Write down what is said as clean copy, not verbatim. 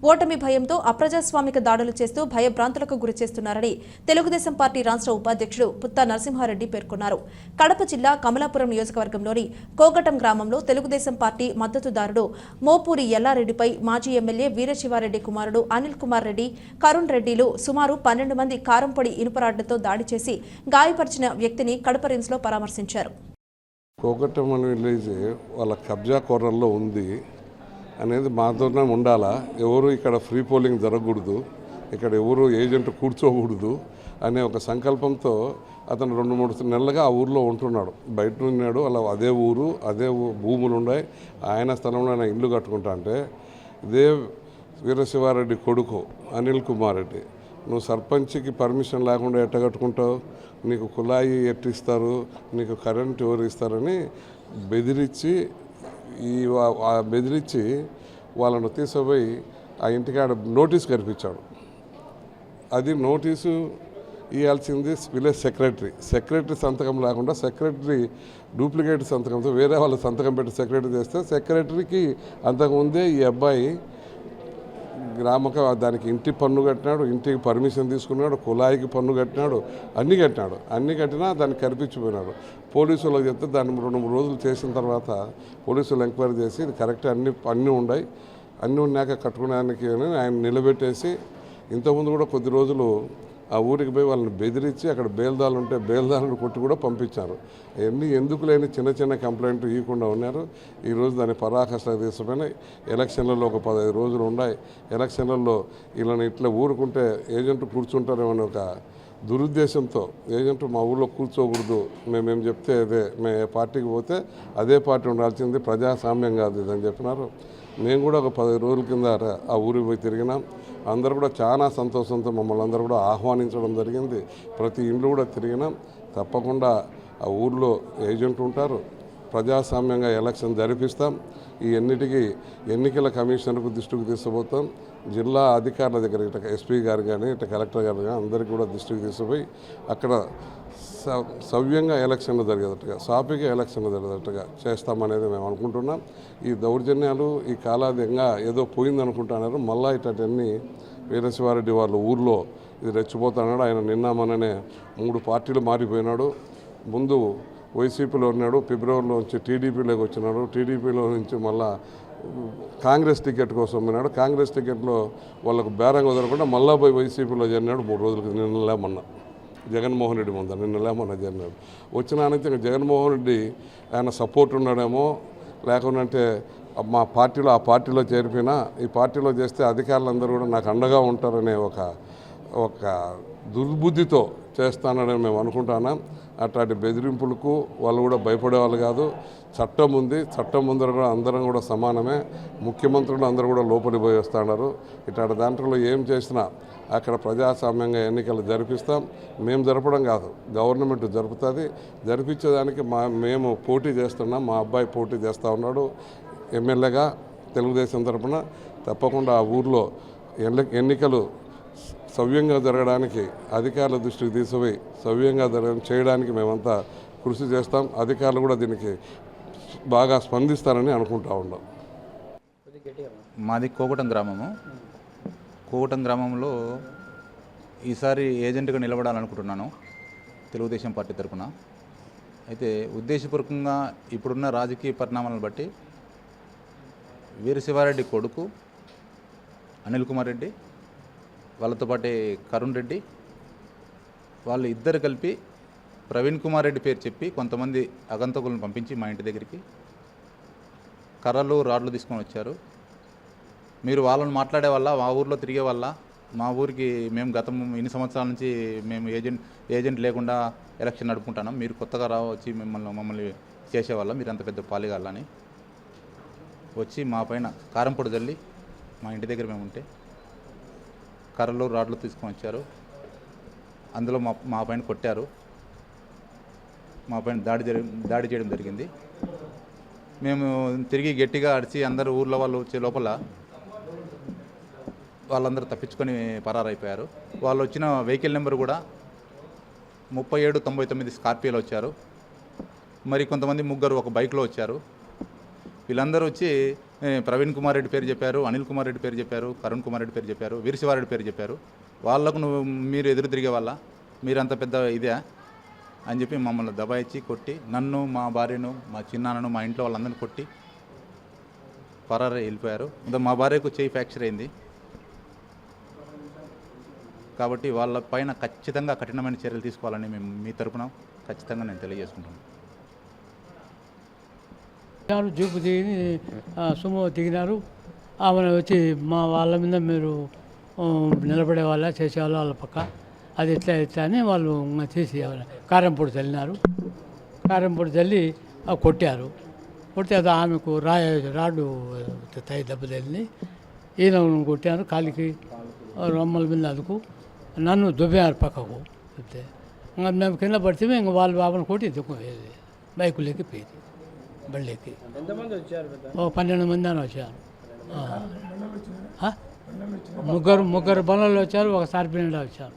ఓటమి భయంతో అప్రజాస్వామిక దాడులు చేస్తూ భయభ్రాంతులకు గురి చేస్తున్నారని తెలుగుదేశం పార్టీ రాష్ట్ర ఉపాధ్యక్షుడు పుత్తా నరసింహారెడ్డి పేర్కొన్నారు. కడప జిల్లా కమలాపురం నియోజకవర్గంలోని కోగటం గ్రామంలో తెలుగుదేశం పార్టీ మద్దతుదారుడు మోపూరి ఎల్లారెడ్డిపై మాజీ ఎమ్మెల్యే వీరశివారెడ్డి కుమారుడు అనిల్ కుమార్ రెడ్డి, కరుణ్ రెడ్డిలు సుమారు 12 మంది కారంపొడి ఇనుపరాడ్లతో దాడి చేసి గాయపరిచిన వ్యక్తిని కడప రిమ్స్లో పరామర్శించారు. కోగటం అనే విలేజ్ వాళ్ళ కబ్జా కోరల్లో ఉంది అనేది మాతోనే ఉండాలా. ఎవరు ఇక్కడ ఫ్రీ పోలింగ్ జరగకూడదు, ఇక్కడ ఎవరు ఏజెంట్ కూర్చోకూడదు అనే ఒక సంకల్పంతో అతను 2-3 నెలలుగా ఆ ఊర్లో ఉంటున్నాడు. బయట ఉన్నాడు. అలా అదే ఊరు, అదే భూములు ఉన్నాయి. ఆయన స్థలంలో ఆయన ఇల్లు కట్టుకుంటా అంటే ఇదే వీరశివారెడ్డి కొడుకు అనిల్ కుమార్ రెడ్డి, నువ్వు సర్పంచ్కి పర్మిషన్ లేకుండా ఎట్ట కట్టుకుంటావు, నీకు కుళాయి ఎట్టిస్తారు, నీకు కరెంట్ ఎవరు ఇస్తారని బెదిరించి వాళ్ళను తీసుకుపోయి ఆ ఇంటికాడ నోటీస్ కనిపించాడు. అది నోటీసు ఇవ్వాల్సింది విలేజ్ సెక్రటరీ సంతకం లేకుండా సెక్రటరీ డూప్లికేట్ సంతకంతో వేరే వాళ్ళ సంతకం పెట్టి సెక్రటరీ చేస్తే సెక్రటరీకి అంతకుముందే ఈ అబ్బాయి దానికి ఇంటి పన్ను కట్టినాడు, ఇంటికి పర్మిషన్ తీసుకున్నాడు, కుళాయికి పన్ను కట్టినాడు, అన్నీ కట్టినా దాన్ని కనిపించిపోయినాడు. పోలీసులకు చెప్తే దాన్ని 2-3 రోజులు చేసిన తర్వాత పోలీసులు ఎంక్వైరీ చేసి ఇది కరెక్ట్ అన్నీ ఉన్నాయి, అన్నీ ఉన్నాక కట్టుకోవడానికి అని ఆయన నిలబెట్టేసి ఇంతకుముందు కూడా కొద్ది రోజులు ఆ ఊరికి పోయి వాళ్ళని బెదిరించి అక్కడ బేల్దాలు ఉంటే బేల్దాలను కొట్టి కూడా పంపించారు. అవన్నీ ఎందుకు లేని చిన్న కంప్లైంట్ ఇవ్వకుండా ఉన్నారు. ఈరోజు దాన్ని పరాకాష్ఠకు తీసుకుని ఎలక్షన్లలో ఒక 15 రోజులు ఉన్నాయి. ఎలక్షన్లలో వీళ్ళని ఇట్లా ఊరుకుంటే ఏజెంట్ కూర్చుంటారేమని ఒక దురుద్దేశంతో ఏజెంట్ మా ఊళ్ళో కూర్చోకూడదు, మేమేం చెప్తే అదే, మేము పార్టీకి పోతే అదే పార్టీ ఉండాల్సింది, ప్రజాస్వామ్యం కాదు ఇదని చెప్పినారు. మేము కూడా ఒక 10 రోజుల కింద ఆ ఊరికి పోయి తిరిగినాం. అందరూ కూడా చాలా సంతోషంతో మమ్మల్ని అందరూ కూడా ఆహ్వానించడం జరిగింది. ప్రతి ఇండ్లు కూడా తిరిగినాం. తప్పకుండా ఆ ఊర్లో ఏజెంట్ ఉంటారు, ప్రజాస్వామ్యంగా ఎలక్షన్ జరిపిస్తాం. ఈ ఎన్నికల కమిషనర్కు దృష్టికి తీసుకుపోతాం. జిల్లా అధికారుల దగ్గర ఇట్లా ఎస్పీ గారు కానీ ఇట్లా కలెక్టర్ గారు కానీ అందరికీ కూడా దృష్టికి తీసుకుపోయి అక్కడ సవ్యంగా ఎలక్షన్లు జరిగేటట్టుగా, సాఫీగా ఎలక్షన్లు జరిగేటట్టుగా చేస్తామనేది మేము అనుకుంటున్నాం. ఈ దౌర్జన్యాలు ఈ కాలాదంగా ఏదో పోయిందనుకుంటున్నారు. మళ్ళీ ఇటన్నీ వీరశివారెడ్డి వాళ్ళ ఊర్లో ఇది రెచ్చిపోతున్నాడు. ఆయన నిన్న మొన్ననే 3 పార్టీలు మారిపోయినాడు. ముందు వైసీపీలో ఉన్నాడు, ఫిబ్రవరిలో నుంచి టీడీపీలోకి వచ్చినాడు, టీడీపీలో నుంచి మళ్ళా కాంగ్రెస్ టికెట్ కోసం పోయినాడు. కాంగ్రెస్ టికెట్లో వాళ్ళకు బేరం కుదరకుండా మళ్ళా పోయి వైసీపీలో చేరినాడు. 3 రోజులకి నిన్నలేమన్నా జగన్మోహన్ రెడ్డి ముందు నిన్నలేమన్నా చేరినాడు. వచ్చినానైతే ఇంకా జగన్మోహన్ రెడ్డి ఆయన సపోర్ట్ ఉన్నాడేమో, లేకుంటే మా పార్టీలో ఆ పార్టీలో చేరిపోయినా ఈ పార్టీలో చేస్తే అధికారులందరూ కూడా నాకు అండగా ఉంటారనే ఒక దుర్బుద్ధితో చేస్తానని మేము అనుకుంటున్నాం. అట్లాంటి బెదిరింపులకు వాళ్ళు కూడా భయపడేవాళ్ళు కాదు. చట్టం ఉంది, చట్టం ముందర కూడా అందరం కూడా సమానమే. ముఖ్యమంత్రులు అందరూ కూడా లోపలికి పోయి వస్తున్నారు. ఇట్లాంటి దాంట్లో ఏం చేసినా అక్కడ ప్రజాస్వామ్యంగా ఎన్నికలు జరిపిస్తాం. మేము జరపడం కాదు, గవర్నమెంట్ జరుపుతుంది. జరిపించేదానికి మేము పోటీ చేస్తున్నాం. మా అబ్బాయి పోటీ చేస్తూ ఉన్నాడు ఎమ్మెల్యేగా తెలుగుదేశం తరఫున. తప్పకుండా ఆ ఊర్లో ఎన్నికలు సవ్యంగా జరగడానికి అధికారుల దృష్టికి తీసుకుపోయి సవ్యంగా చేయడానికి మేమంతా కృషి చేస్తాం. అధికారులు కూడా దీనికి బాగా స్పందిస్తారని అనుకుంటా ఉన్నాం. మాది కోగటం గ్రామము. కోగటం గ్రామంలో ఈసారి ఏజెంట్గా నిలబడాలనుకుంటున్నాను తెలుగుదేశం పార్టీ తరఫున. అయితే ఉద్దేశపూర్వకంగా ఇప్పుడున్న రాజకీయ పరిణామాలను బట్టి వీరశివారెడ్డి కొడుకు అనిల్ కుమార్ రెడ్డి, వాళ్ళతో పాటు కరుణ్ రెడ్డి, వాళ్ళు ఇద్దరు కలిపి ప్రవీణ్ కుమార్ రెడ్డి పేరు చెప్పి కొంతమంది అగంతకులను పంపించి మా ఇంటి దగ్గరికి కర్రలు రాడ్లు తీసుకొని వచ్చారు. మీరు వాళ్ళని మాట్లాడే వల్ల, మా ఊర్లో తిరిగే వల్ల, మా ఊరికి మేము గతం ఇన్ని సంవత్సరాల నుంచి మేము ఏజెంట్ లేకుండా ఎలక్షన్ నడుపుకుంటున్నాం, మీరు కొత్తగా వచ్చి మమ్మల్ని చేసేవాళ్ళ, మీరు అంత పెద్ద పాలిగాలని వచ్చి మా పైన కారంపొడి జల్లి మా ఇంటి దగ్గర మేము ఉంటే కర్రలు రాడ్లు తీసుకొని వచ్చారు. అందులో మా పైన కొట్టారు, మా పైన దాడి చేయడం జరిగింది. మేము తిరిగి గట్టిగా అడిచి అందరూ ఊర్లో వాళ్ళు వచ్చే లోపల వాళ్ళందరూ తప్పించుకొని పరారైపోయారు. వాళ్ళు వచ్చిన వెహికల్ నెంబర్ కూడా 3799 స్కార్పియోలో వచ్చారు. మరి కొంతమంది ముగ్గురు ఒక బైక్లో వచ్చారు. వీళ్ళందరూ వచ్చి ప్రవీణ్ కుమార్ రెడ్డి పేరు చెప్పారు, అనిల్ కుమార్ రెడ్డి పేరు చెప్పారు, కరుణ్ కుమార్ రెడ్డి పేరు చెప్పారు, వీరశివారెడ్డి పేరు చెప్పారు. వాళ్ళకు మీరు ఎదురు తిరిగే వాళ్ళ మీరంత పెద్ద ఇదే అని చెప్పి మమ్మల్ని దబాయించి కొట్టి నన్ను, మా భార్యను, మా చిన్నాన్నను, మా ఇంట్లో వాళ్ళందరినీ కొట్టి పరారే వెళ్ళిపోయారు. మా భార్యకు చేయి ఫ్రాక్చర్ అయింది. కాబట్టి వాళ్ళ పైన ఖచ్చితంగా కఠినమైన చర్యలు తీసుకోవాలని మేము మీ తరపున ఖచ్చితంగా నేను తెలియజేసుకుంటున్నాను. జీపు దిగి సుమో దిగినారు. ఆమె వచ్చి మా వాళ్ళ మీద మీరు నిలబడే వాళ్ళ చేసేవాళ్ళు వాళ్ళ పక్క అది ఎట్లా అని వాళ్ళు తీసి కారంపొడి చల్లినారు. కారంపొడి చల్లి కొట్టారు. కొడితే అది ఆమెకు రాడు తై దెబ్బ తగిలింది. ఈయన కొట్టారు కాలికి, రొమ్మల మీద అదుకు నన్ను దుబ్బారు పక్కకు. చెప్తే ఇంకా మేము కింద పడితే ఇంకా వాళ్ళు బాబుని కొట్టి దుక్కుపోయేది. బైకులకి పోయేది, బళ్ళకి. 12 మంది అని వచ్చారు. ముగ్గురు బండ్లలో వచ్చారు, ఒకసారి పిల్లలు వచ్చారు.